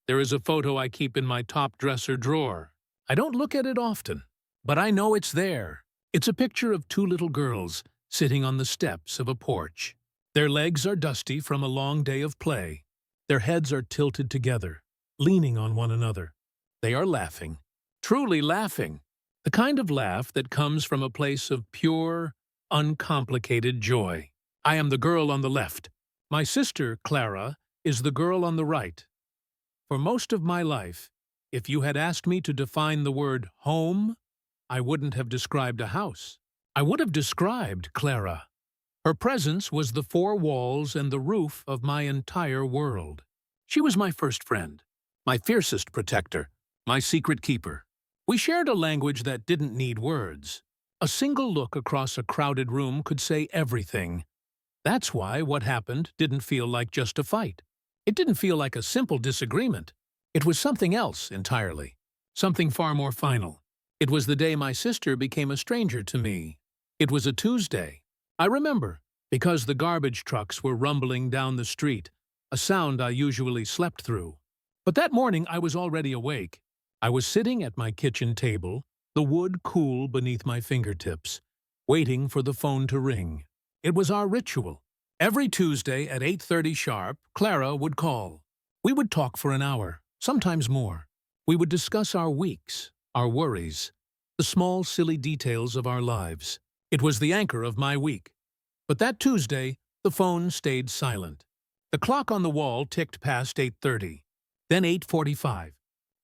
There is a photo I keep in my top dresser drawer. I don't look at it often, but I know it's there. It's a picture of two little girls sitting on the steps of a porch. Their legs are dusty from a long day of play. Their heads are tilted together, leaning on one another. They are laughing, truly laughing, the kind of laugh that comes from a place of pure, uncomplicated joy. I am the girl on the left. My sister, Clara, is the girl on the right. For most of my life, if you had asked me to define the word home, I wouldn't have described a house. I would have described Clara. Her presence was the four walls and the roof of my entire world. She was my first friend, my fiercest protector, my secret keeper. We shared a language that didn't need words. A single look across a crowded room could say everything. That's why what happened didn't feel like just a fight. It didn't feel like a simple disagreement. It was something else entirely, something far more final. It was the day my sister became a stranger to me. It was a Tuesday. I remember, because the garbage trucks were rumbling down the street, a sound I usually slept through. But that morning I was already awake. I was sitting at my kitchen table, the wood cool beneath my fingertips, waiting for the phone to ring. It was our ritual. Every Tuesday at 8:30 sharp, Clara would call. We would talk for an hour, sometimes more. We would discuss our weeks, our worries, the small, silly details of our lives. It was the anchor of my week. But that Tuesday, the phone stayed silent. The clock on the wall ticked past 8:30, then 8:45,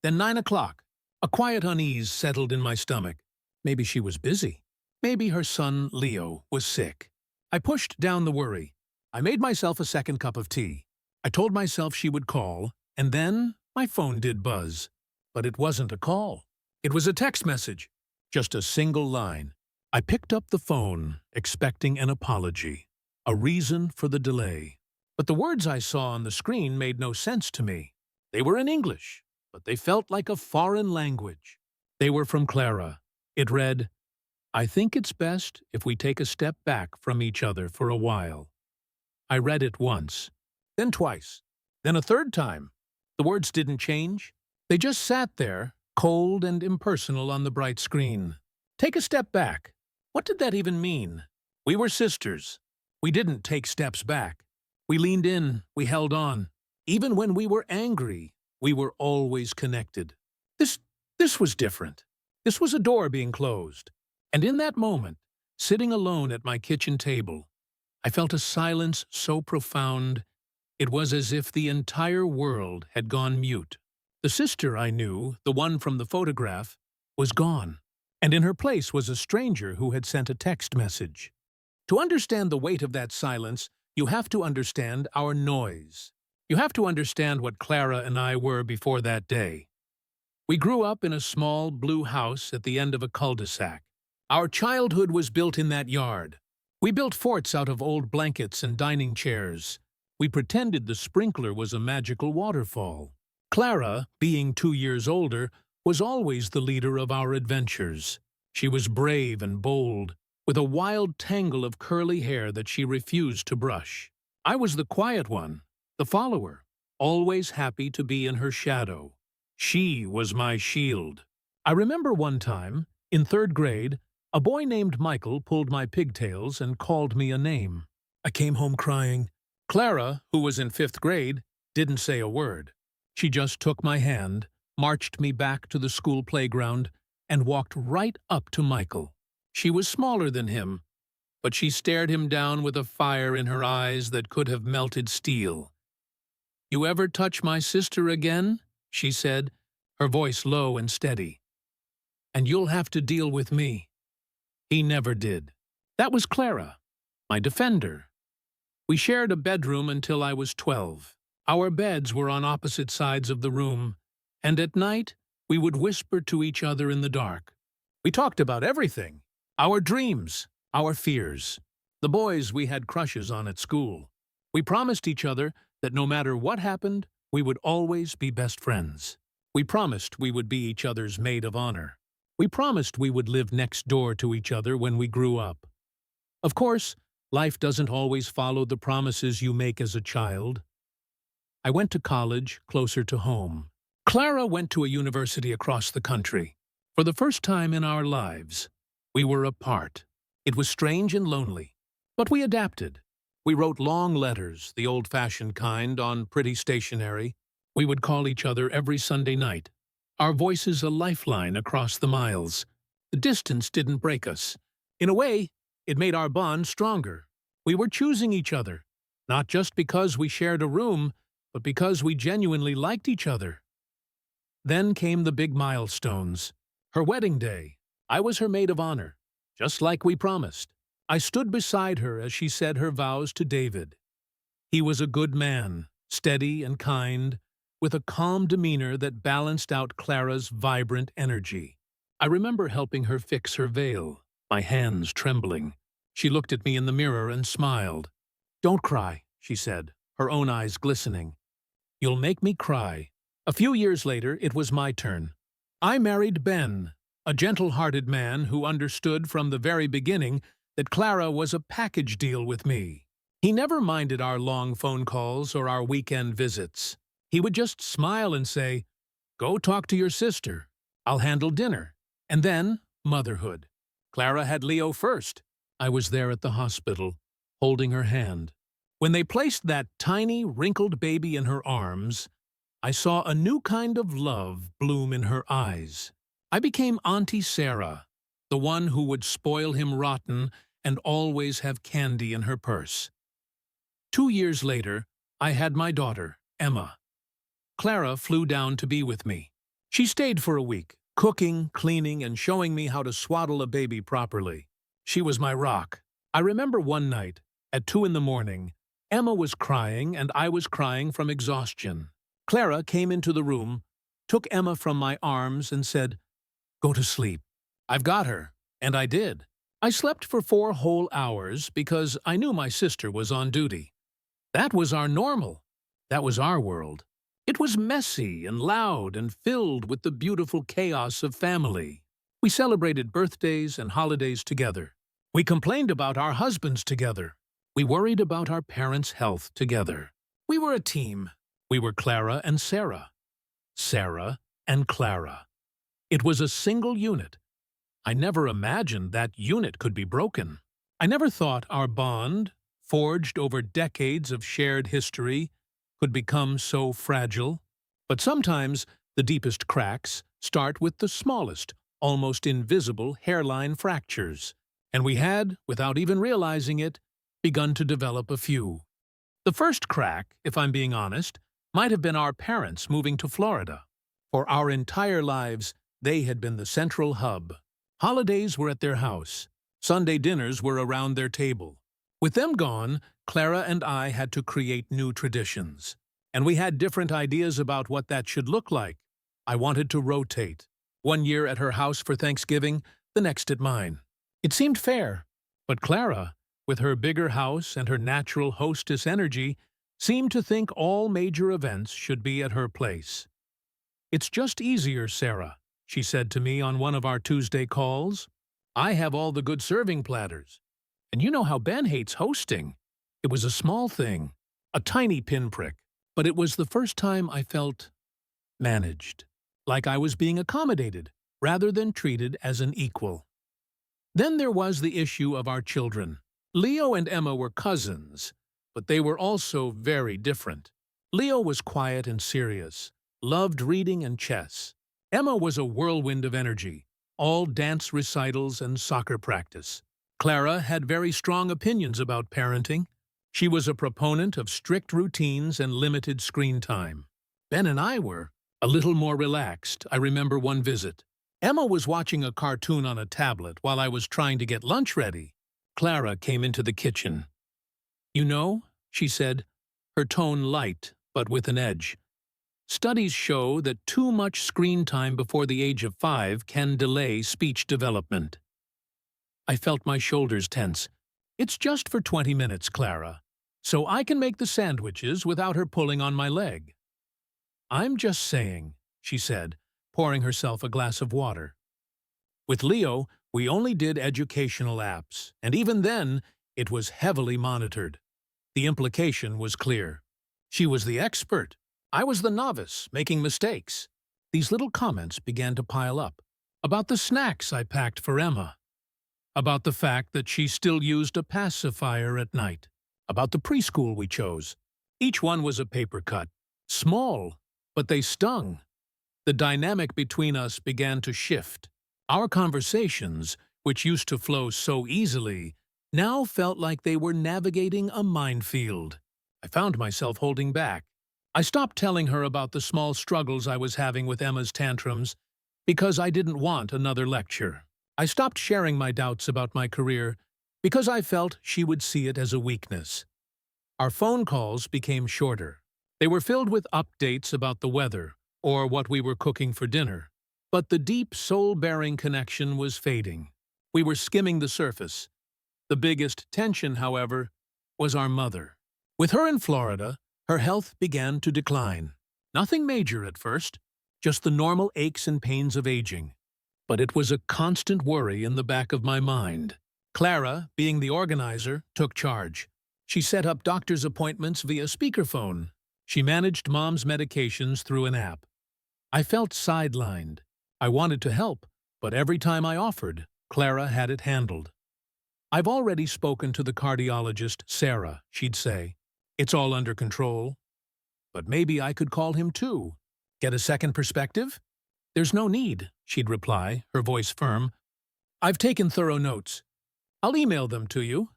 then 9 o'clock. A quiet unease settled in my stomach. Maybe she was busy. Maybe her son, Leo, was sick. I pushed down the worry. I made myself a second cup of tea. I told myself she would call, and then my phone did buzz. But it wasn't a call. It was a text message, just a single line. I picked up the phone, expecting an apology, a reason for the delay. But the words I saw on the screen made no sense to me. They were in English, but they felt like a foreign language. They were from Clara. It read, "I think it's best if we take a step back from each other for a while." I read it once, then twice, then a third time. The words didn't change. They just sat there, cold and impersonal on the bright screen. Take a step back. What did that even mean? We were sisters. We didn't take steps back. We leaned in, we held on. Even when we were angry, we were always connected. This was different. This was a door being closed. And in that moment, sitting alone at my kitchen table, I felt a silence so profound, it was as if the entire world had gone mute. The sister I knew, the one from the photograph, was gone, and in her place was a stranger who had sent a text message. To understand the weight of that silence, you have to understand our noise. You have to understand what Clara and I were before that day. We grew up in a small blue house at the end of a cul-de-sac. Our childhood was built in that yard. We built forts out of old blankets and dining chairs. We pretended the sprinkler was a magical waterfall. Clara, being 2 years older, was always the leader of our adventures. She was brave and bold, with a wild tangle of curly hair that she refused to brush. I was the quiet one, the follower, always happy to be in her shadow. She was my shield. I remember one time, in 3rd grade, a boy named Michael pulled my pigtails and called me a name. I came home crying. Clara, who was in 5th grade, didn't say a word. She just took my hand, marched me back to the school playground, and walked right up to Michael. She was smaller than him, but she stared him down with a fire in her eyes that could have melted steel. "You ever touch my sister again?" she said, her voice low and steady. "And you'll have to deal with me." He never did. That was Clara, my defender. We shared a bedroom until I was 12. Our beds were on opposite sides of the room, and at night we would whisper to each other in the dark. We talked about everything, our dreams, our fears, the boys we had crushes on at school. We promised each other that no matter what happened, we would always be best friends. We promised we would be each other's maid of honor. We promised we would live next door to each other when we grew up. Of course, life doesn't always follow the promises you make as a child. I went to college closer to home. Clara went to a university across the country. For the first time in our lives, we were apart. It was strange and lonely, but we adapted. We wrote long letters, the old-fashioned kind, on pretty stationery. We would call each other every Sunday night, our voices a lifeline across the miles. The distance didn't break us. In a way, it made our bond stronger. We were choosing each other, not just because we shared a room, but because we genuinely liked each other. Then came the big milestones. Her wedding day. I was her maid of honor, just like we promised. I stood beside her as she said her vows to David. He was a good man, steady and kind, with a calm demeanor that balanced out Clara's vibrant energy. I remember helping her fix her veil, my hands trembling. She looked at me in the mirror and smiled. "Don't cry," she said, her own eyes glistening. "You'll make me cry." A few years later, it was my turn. I married Ben, a gentle-hearted man who understood from the very beginning that Clara was a package deal with me. He never minded our long phone calls or our weekend visits. He would just smile and say, "Go talk to your sister. I'll handle dinner." And then, motherhood. Clara had Leo first. I was there at the hospital, holding her hand. When they placed that tiny, wrinkled baby in her arms, I saw a new kind of love bloom in her eyes. I became Auntie Sarah, the one who would spoil him rotten and always have candy in her purse. 2 years later, I had my daughter, Emma. Clara flew down to be with me. She stayed for a week, cooking, cleaning, and showing me how to swaddle a baby properly. She was my rock. I remember one night, at 2 in the morning, Emma was crying and I was crying from exhaustion. Clara came into the room, took Emma from my arms and said, "Go to sleep. I've got her." And I did. I slept for 4 whole hours because I knew my sister was on duty. That was our normal. That was our world. It was messy and loud and filled with the beautiful chaos of family. We celebrated birthdays and holidays together. We complained about our husbands together. We worried about our parents' health together. We were a team. We were Clara and Sarah. Sarah and Clara. It was a single unit. I never imagined that unit could be broken. I never thought our bond, forged over decades of shared history, could become so fragile. But sometimes the deepest cracks start with the smallest, almost invisible hairline fractures. And we had, without even realizing it, begun to develop a few. The first crack, if I'm being honest, might have been our parents moving to Florida. For our entire lives, they had been the central hub. Holidays were at their house. Sunday dinners were around their table. With them gone, Clara and I had to create new traditions. And we had different ideas about what that should look like. I wanted to rotate. 1 year at her house for Thanksgiving, the next at mine. It seemed fair. But Clara, with her bigger house and her natural hostess energy, seemed to think all major events should be at her place. "It's just easier, Sarah," she said to me on one of our Tuesday calls. "I have all the good serving platters. And you know how Ben hates hosting." It was a small thing, a tiny pinprick, but it was the first time I felt managed, like I was being accommodated rather than treated as an equal. Then there was the issue of our children. Leo and Emma were cousins, but they were also very different. Leo was quiet and serious, loved reading and chess. Emma was a whirlwind of energy, all dance recitals and soccer practice. Clara had very strong opinions about parenting. She was a proponent of strict routines and limited screen time. Ben and I were a little more relaxed. I remember one visit. Emma was watching a cartoon on a tablet while I was trying to get lunch ready. Clara came into the kitchen. "You know," she said, her tone light but with an edge, "studies show that too much screen time before the age of 5 can delay speech development." I felt my shoulders tense. "It's just for 20 minutes, Clara, so I can make the sandwiches without her pulling on my leg." "I'm just saying," she said, pouring herself a glass of water. With Leo, we only did educational apps, and even then, it was heavily monitored. The implication was clear. She was the expert. I was the novice, making mistakes. these little comments began to pile up. About the snacks I packed for Emma. About the fact that she still used a pacifier at night. About the preschool we chose. Each one was a paper cut. Small, but they stung. The dynamic between us began to shift. Our conversations, which used to flow so easily, now felt like they were navigating a minefield. I found myself holding back. I stopped telling her about the small struggles I was having with Emma's tantrums because I didn't want another lecture. I stopped sharing my doubts about my career because I felt she would see it as a weakness. Our phone calls became shorter. They were filled with updates about the weather or what we were cooking for dinner. But the deep, soul-bearing connection was fading. We were skimming the surface. The biggest tension, however, was our mother. With her in Florida, her health began to decline. Nothing major at first, just the normal aches and pains of aging. But it was a constant worry in the back of my mind. Clara, being the organizer, took charge. She set up doctor's appointments via speakerphone. She managed Mom's medications through an app. I felt sidelined. I wanted to help, but every time I offered, Clara had it handled. "I've already spoken to the cardiologist, Sarah," she'd say. "It's all under control." "But maybe I could call him too. Get a second perspective?" "There's no need," she'd reply, her voice firm. "I've taken thorough notes. I'll email them to you."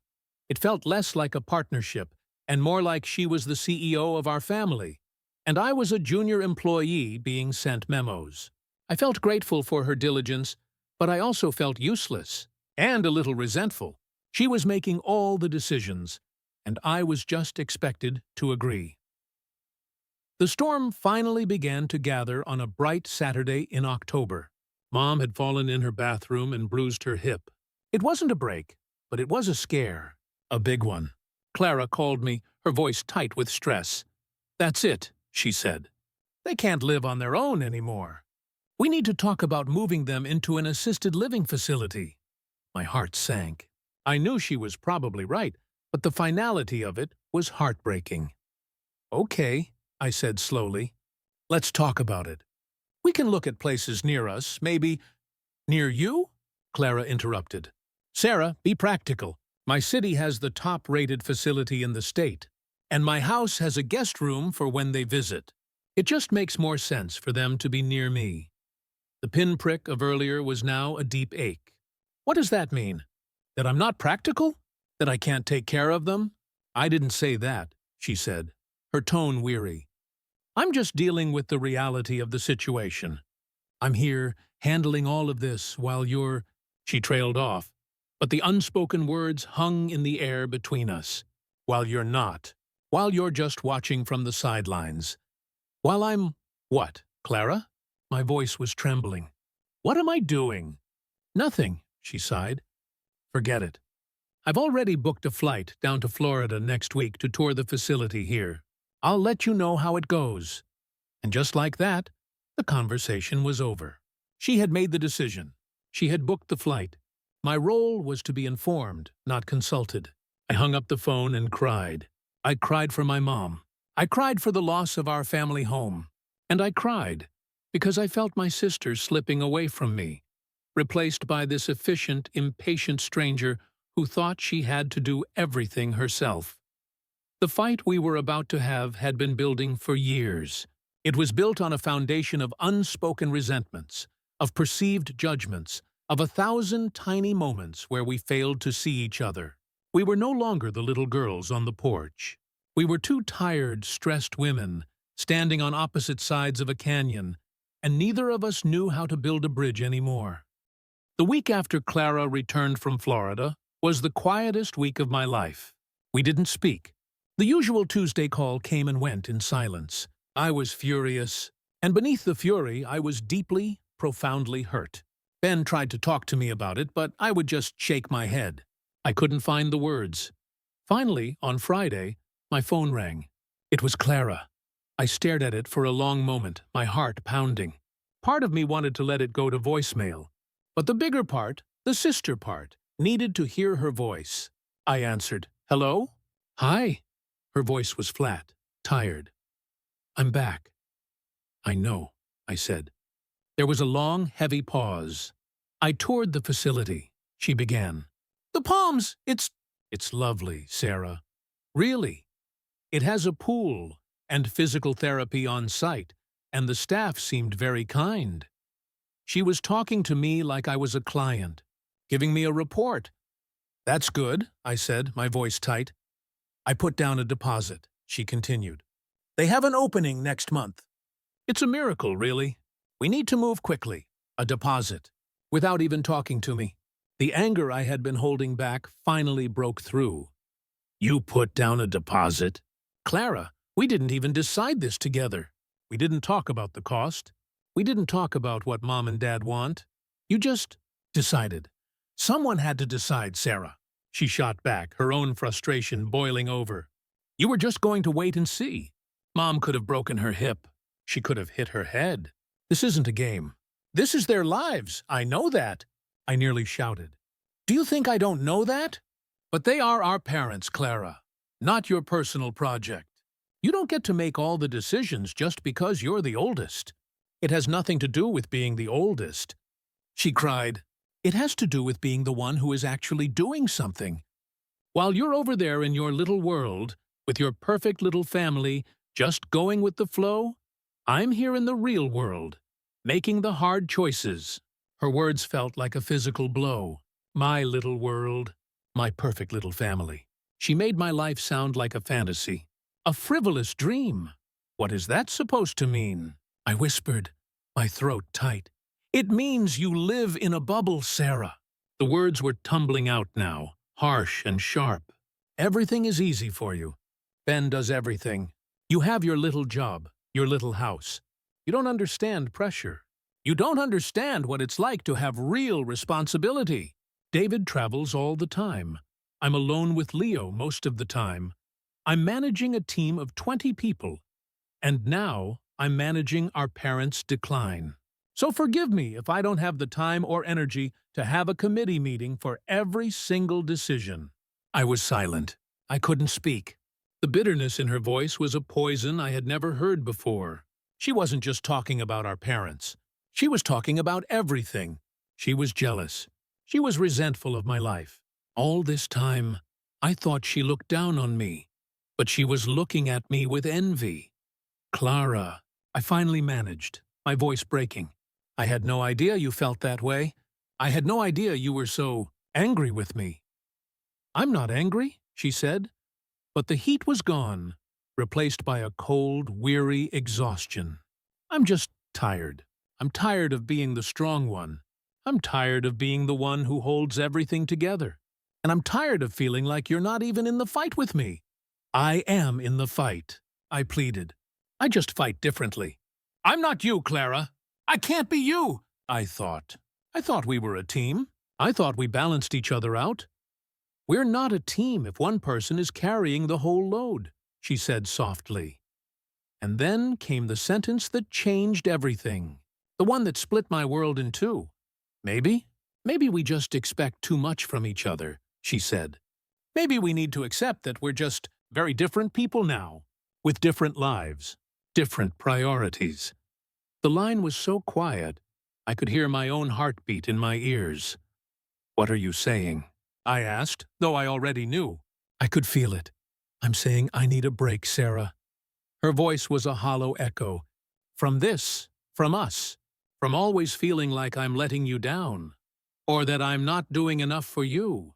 It felt less like a partnership and more like she was the CEO of our family, and I was a junior employee being sent memos. I felt grateful for her diligence, but I also felt useless and a little resentful. She was making all the decisions, and I was just expected to agree. The storm finally began to gather on a bright Saturday in October. Mom had fallen in her bathroom and bruised her hip. It wasn't a break, but it was a scare. A big one. Clara called me, her voice tight with stress. "That's it," she said. "They can't live on their own anymore. We need to talk about moving them into an assisted living facility." My heart sank. I knew she was probably right, but the finality of it was heartbreaking. "Okay," I said slowly. "Let's talk about it. We can look at places near us, maybe—" "Near you?" Clara interrupted. "Sarah, be practical. My city has the top-rated facility in the state, and my house has a guest room for when they visit. It just makes more sense for them to be near me." The pinprick of earlier was now a deep ache. "What does that mean? That I'm not practical? That I can't take care of them?" "I didn't say that," she said, her tone weary. "I'm just dealing with the reality of the situation. I'm here, handling all of this, while you're—" She trailed off, but the unspoken words hung in the air between us. "While you're not. While you're just watching from the sidelines. While I'm—" "What, Clara?" My voice was trembling. "What am I doing?" "Nothing," she sighed. "Forget it. I've already booked a flight down to Florida next week to tour the facility here. I'll let you know how it goes." And just like that, the conversation was over. She had made the decision. She had booked the flight. My role was to be informed, not consulted. I hung up the phone and cried. I cried for my mom. I cried for the loss of our family home. And I cried because I felt my sister slipping away from me, replaced by this efficient, impatient stranger who thought she had to do everything herself. The fight we were about to have had been building for years. It was built on a foundation of unspoken resentments, of perceived judgments, of 1,000 tiny moments where we failed to see each other. We were no longer the little girls on the porch. We were two tired, stressed women, standing on opposite sides of a canyon, and neither of us knew how to build a bridge anymore. The week after Clara returned from Florida was the quietest week of my life. We didn't speak. The usual Tuesday call came and went in silence. I was furious, and beneath the fury, I was deeply, profoundly hurt. Ben tried to talk to me about it, but I would just shake my head. I couldn't find the words. Finally, on Friday, my phone rang. It was Clara. I stared at it for a long moment, my heart pounding. Part of me wanted to let it go to voicemail, but the bigger part, the sister part, needed to hear her voice. I answered, "Hello?" "Hi." Her voice was flat, tired. "I'm back." "I know," I said. There was a long, heavy pause. I toured the facility. She began. The Palms, It's lovely, Sarah. Really. It has a pool and physical therapy on site, and the staff seemed very kind. She was talking to me like I was a client, giving me a report. That's good, I said, my voice tight. I put down a deposit, she continued. They have an opening next month. It's a miracle, really. We need to move quickly. A deposit. Without even talking to me. The anger I had been holding back finally broke through. You put down a deposit? Clara, we didn't even decide this together. We didn't talk about the cost. We didn't talk about what Mom and Dad want. You just decided. Someone had to decide, Sarah. She shot back, her own frustration boiling over. You were just going to wait and see. Mom could have broken her hip. She could have hit her head. This isn't a game. This is their lives. I know that. I nearly shouted. Do you think I don't know that? But they are our parents, Clara, not your personal project. You don't get to make all the decisions just because you're the oldest. It has nothing to do with being the oldest. She cried. It has to do with being the one who is actually doing something. While you're over there in your little world, with your perfect little family, just going with the flow, I'm here in the real world, making the hard choices. Her words felt like a physical blow. My little world, my perfect little family. She made my life sound like a fantasy, a frivolous dream. What is that supposed to mean? I whispered, my throat tight. It means you live in a bubble, Sarah. The words were tumbling out now, harsh and sharp. Everything is easy for you. Ben does everything. You have your little job, your little house. You don't understand pressure. You don't understand what it's like to have real responsibility. David travels all the time. I'm alone with Leo most of the time. I'm managing a team of 20 people. And now I'm managing our parents' decline. So forgive me if I don't have the time or energy to have a committee meeting for every single decision. I was silent. I couldn't speak. The bitterness in her voice was a poison I had never heard before. She wasn't just talking about our parents. She was talking about everything. She was jealous. She was resentful of my life. All this time, I thought she looked down on me, but she was looking at me with envy. Clara, I finally managed, my voice breaking. I had no idea you felt that way. I had no idea you were so angry with me. I'm not angry, she said, but the heat was gone, replaced by a cold, weary exhaustion. I'm just tired. I'm tired of being the strong one. I'm tired of being the one who holds everything together. And I'm tired of feeling like you're not even in the fight with me. I am in the fight, I pleaded. I just fight differently. I'm not you, Clara. I can't be you, I thought. I thought we were a team. I thought we balanced each other out. We're not a team if one person is carrying the whole load, she said softly. And then came the sentence that changed everything. The one that split my world in two. Maybe we just expect too much from each other, she said. Maybe we need to accept that we're just very different people now, with different lives, different priorities. The line was so quiet, I could hear my own heartbeat in my ears. What are you saying? I asked, though I already knew. I could feel it. I'm saying I need a break, Sarah. Her voice was a hollow echo. From this, from us, from always feeling like I'm letting you down, or that I'm not doing enough for you,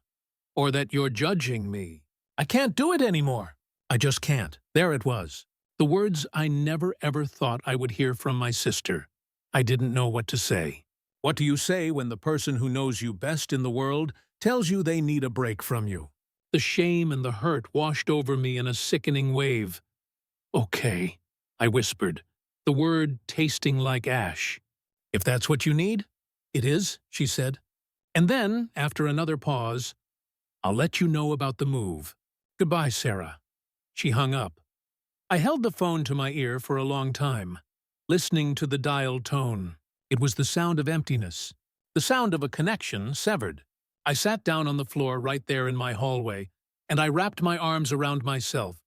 or that you're judging me. I can't do it anymore. I just can't. There it was. The words I never ever thought I would hear from my sister. I didn't know what to say. What do you say when the person who knows you best in the world tells you they need a break from you? The shame and the hurt washed over me in a sickening wave. Okay, I whispered, the word tasting like ash. If that's what you need? It is, she said. And then, after another pause, I'll let you know about the move. Goodbye, Sarah. She hung up. I held the phone to my ear for a long time, listening to the dial tone. It was the sound of emptiness, the sound of a connection severed. I sat down on the floor right there in my hallway, and I wrapped my arms around myself.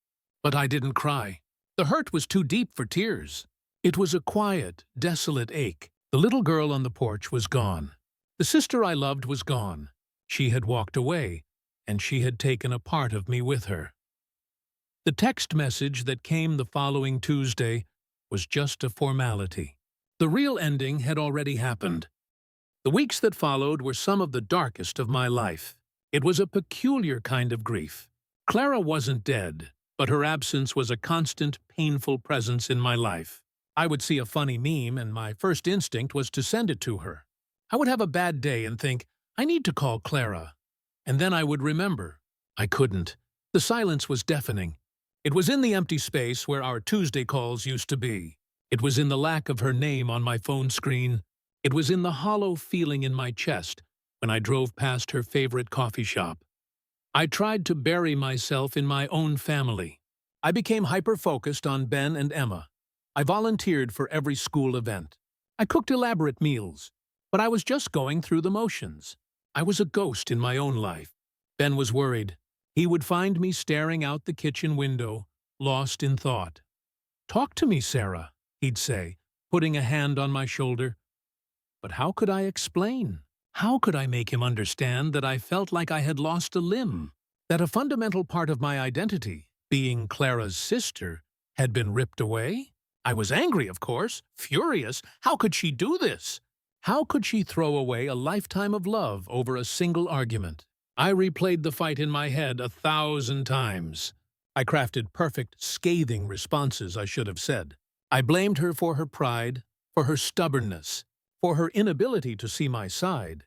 But I didn't cry. The hurt was too deep for tears. It was a quiet, desolate ache, The little girl on the porch was gone. The sister I loved was gone. She had walked away, and she had taken a part of me with her. The text message that came the following Tuesday was just a formality. The real ending had already happened. The weeks that followed were some of the darkest of my life. It was a peculiar kind of grief. Clara wasn't dead, but her absence was a constant, painful presence in my life. I would see a funny meme, and my first instinct was to send it to her. I would have a bad day and think, I need to call Clara. And then I would remember. I couldn't. The silence was deafening. It was in the empty space where our Tuesday calls used to be. It was in the lack of her name on my phone screen. It was in the hollow feeling in my chest when I drove past her favorite coffee shop. I tried to bury myself in my own family. I became hyper-focused on Ben and Emma. I volunteered for every school event. I cooked elaborate meals, but I was just going through the motions. I was a ghost in my own life. Ben was worried. He would find me staring out the kitchen window, lost in thought. "Talk to me, Sarah," he'd say, putting a hand on my shoulder. But how could I explain? How could I make him understand that I felt like I had lost a limb, that a fundamental part of my identity, being Clara's sister, had been ripped away? I was angry, of course, furious. How could she do this? How could she throw away a lifetime of love over a single argument? I replayed the fight in my head 1,000 times. I crafted perfect, scathing responses I should have said. I blamed her for her pride, for her stubbornness, for her inability to see my side.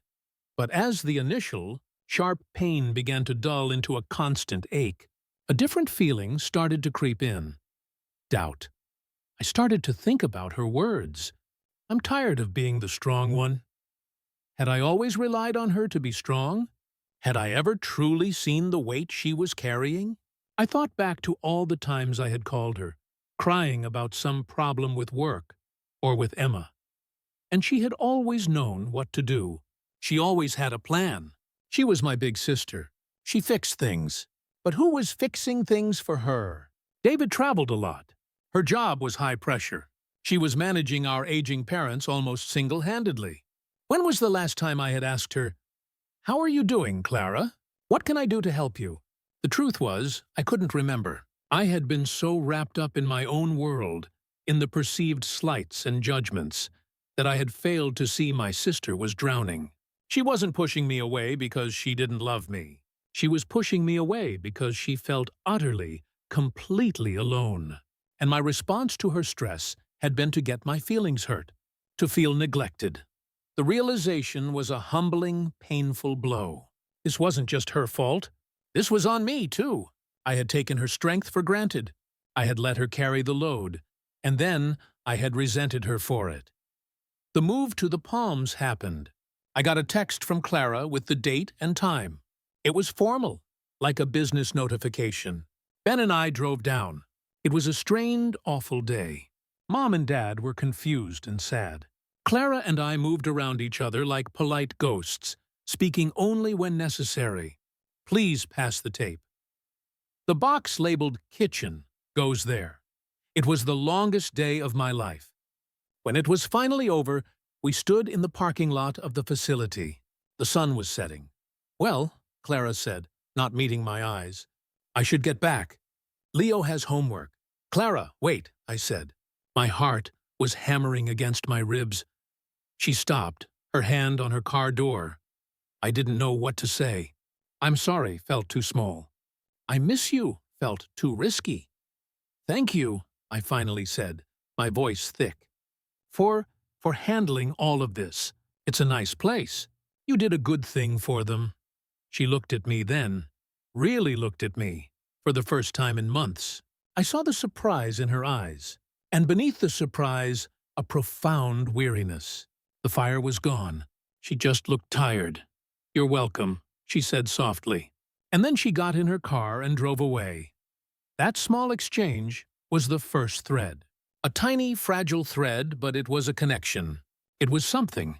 But as the initial, sharp pain began to dull into a constant ache, a different feeling started to creep in. Doubt. I started to think about her words. I'm tired of being the strong one. Had I always relied on her to be strong? Had I ever truly seen the weight she was carrying? I thought back to all the times I had called her, crying about some problem with work or with Emma. And she had always known what to do. She always had a plan. She was my big sister. She fixed things. But who was fixing things for her? David traveled a lot. Her job was high pressure. She was managing our aging parents almost single-handedly. When was the last time I had asked her, "How are you doing, Clara? What can I do to help you?" The truth was, I couldn't remember. I had been so wrapped up in my own world, in the perceived slights and judgments, that I had failed to see my sister was drowning. She wasn't pushing me away because she didn't love me. She was pushing me away because she felt utterly, completely alone. And my response to her stress had been to get my feelings hurt, to feel neglected. The realization was a humbling, painful blow. This wasn't just her fault. This was on me, too. I had taken her strength for granted. I had let her carry the load, and then I had resented her for it. The move to the Palms happened. I got a text from Clara with the date and time. It was formal, like a business notification. Ben and I drove down. It was a strained, awful day. Mom and Dad were confused and sad. Clara and I moved around each other like polite ghosts, speaking only when necessary. "Please pass the tape." The box labeled "Kitchen" goes there. It was the longest day of my life. When it was finally over, we stood in the parking lot of the facility. The sun was setting. "Well," Clara said, not meeting my eyes, "I should get back. Leo has homework." "Clara, wait," I said. My heart was hammering against my ribs. She stopped, her hand on her car door. I didn't know what to say. "I'm sorry" felt too small. "I miss you" felt too risky. "Thank you," I finally said, my voice thick. For handling all of this. It's a nice place. You did a good thing for them." She looked at me then, really looked at me, for the first time in months. I saw the surprise in her eyes, and beneath the surprise, a profound weariness. The fire was gone. She just looked tired. "You're welcome," she said softly. And then she got in her car and drove away. That small exchange was the first thread. A tiny, fragile thread, but it was a connection. It was something.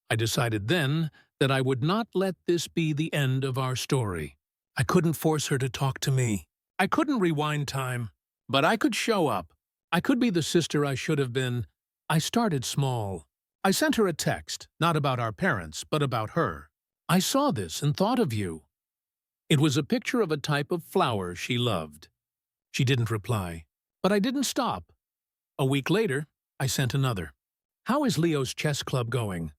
I decided then that I would not let this be the end of our story. I couldn't force her to talk to me. I couldn't rewind time. But I could show up. I could be the sister I should have been. I started small. I sent her a text, not about our parents, but about her. I saw this and thought of you. It was a picture of a type of flower she loved. She didn't reply, but I didn't stop. A week later, I sent another. How is Leo's chess club going?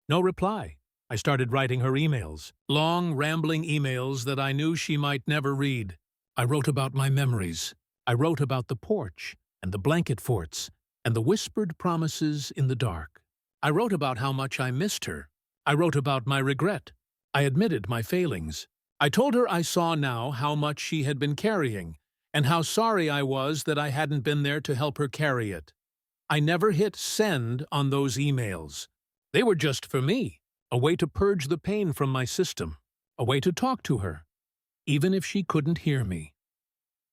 No reply. I started writing her emails, long, rambling emails that I knew she might never read. I wrote about my memories. I wrote about the porch and the blanket forts and the whispered promises in the dark. I wrote about how much I missed her. I wrote about my regret. I admitted my failings. I told her I saw now how much she had been carrying and how sorry I was that I hadn't been there to help her carry it. I never hit send on those emails. They were just for me, a way to purge the pain from my system, a way to talk to her, even if she couldn't hear me.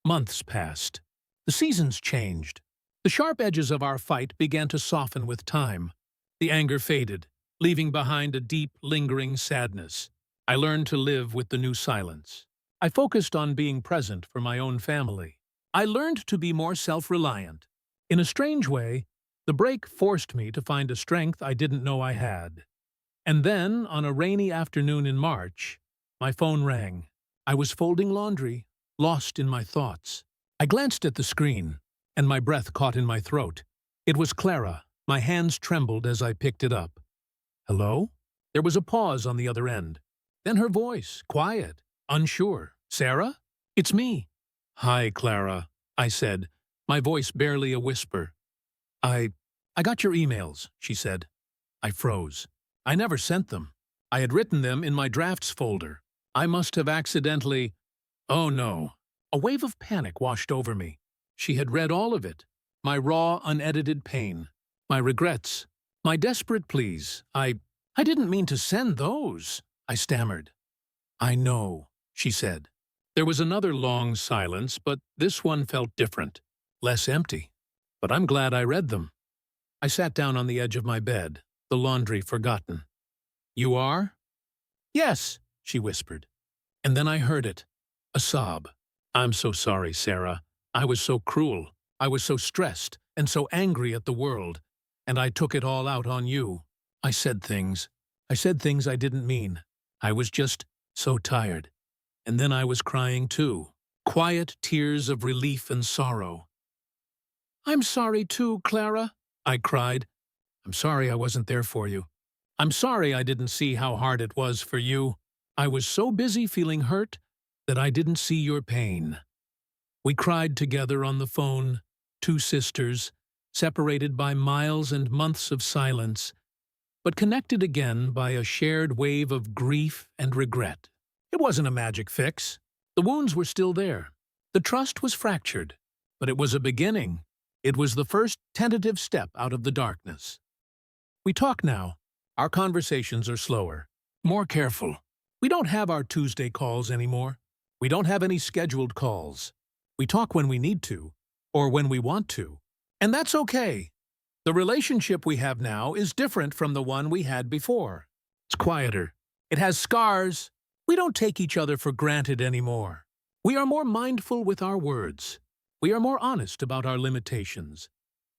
Months passed. The seasons changed. The sharp edges of our fight began to soften with time. The anger faded, leaving behind a deep, lingering sadness. I learned to live with the new silence. I focused on being present for my own family. I learned to be more self-reliant. In a strange way, the break forced me to find a strength I didn't know I had. And then, on a rainy afternoon in March, my phone rang. I was folding laundry, lost in my thoughts. I glanced at the screen, and my breath caught in my throat. It was Clara. My hands trembled as I picked it up. Hello? There was a pause on the other end. Then her voice, quiet, unsure. Sarah? It's me. Hi, Clara, I said, my voice barely a whisper. I got your emails, she said. I froze. I never sent them. I had written them in my drafts folder. I must have accidentally... Oh no. A wave of panic washed over me. She had read all of it. My raw, unedited pain. My regrets. My desperate pleas. I didn't mean to send those, I stammered. I know, she said. There was another long silence, but this one felt different, less empty. But I'm glad I read them. I sat down on the edge of my bed, the laundry forgotten. You are? Yes, she whispered. And then I heard it, a sob. I'm so sorry, Sarah. I was so cruel. I was so stressed and so angry at the world, and I took it all out on you. I said things I didn't mean. I was just so tired. And then I was crying too, quiet tears of relief and sorrow. I'm sorry too, Clara, I cried. I'm sorry I wasn't there for you. I'm sorry I didn't see how hard it was for you. I was so busy feeling hurt that I didn't see your pain. We cried together on the phone, two sisters, separated by miles and months of silence, but connected again by a shared wave of grief and regret. It wasn't a magic fix. The wounds were still there. The trust was fractured, but it was a beginning. It was the first tentative step out of the darkness. We talk now. Our conversations are slower, more careful. We don't have our Tuesday calls anymore. We don't have any scheduled calls. We talk when we need to, or when we want to. And that's okay. The relationship we have now is different from the one we had before. It's quieter. It has scars. We don't take each other for granted anymore. We are more mindful with our words. We are more honest about our limitations.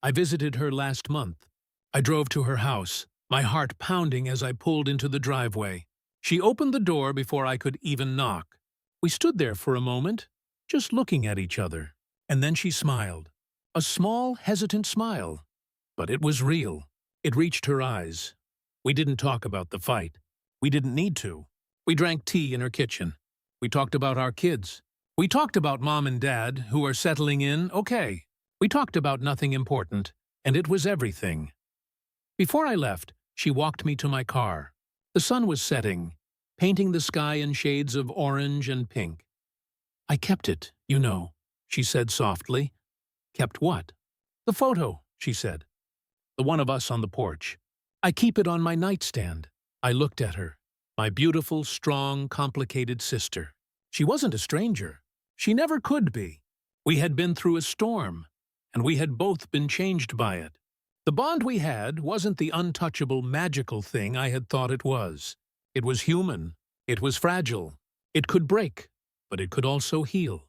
I visited her last month. I drove to her house, my heart pounding as I pulled into the driveway. She opened the door before I could even knock. We stood there for a moment, just looking at each other. And then she smiled. A small, hesitant smile. But it was real. It reached her eyes. We didn't talk about the fight. We didn't need to. We drank tea in her kitchen. We talked about our kids. We talked about Mom and Dad, who are settling in, okay. We talked about nothing important, and it was everything. Before I left, she walked me to my car. The sun was setting, painting the sky in shades of orange and pink. I kept it, you know, she said softly. Kept what? The photo, she said. The one of us on the porch. I keep it on my nightstand. I looked at her, my beautiful, strong, complicated sister. She wasn't a stranger. She never could be. We had been through a storm, and we had both been changed by it. The bond we had wasn't the untouchable, magical thing I had thought it was. It was human. It was fragile. It could break, but it could also heal.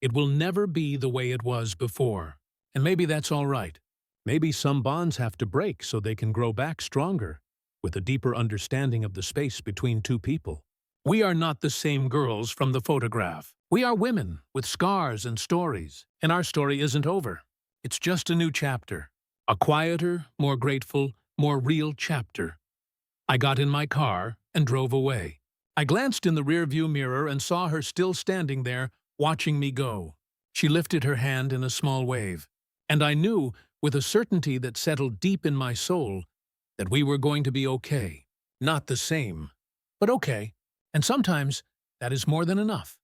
It will never be the way it was before, and maybe that's all right. Maybe some bonds have to break so they can grow back stronger, with a deeper understanding of the space between two people. We are not the same girls from the photograph. We are women with scars and stories, and our story isn't over. It's just a new chapter. A quieter, more grateful, more real chapter. I got in my car and drove away. I glanced in the rearview mirror and saw her still standing there, watching me go. She lifted her hand in a small wave, and I knew, with a certainty that settled deep in my soul, that we were going to be okay. Not the same, but okay. And sometimes that is more than enough.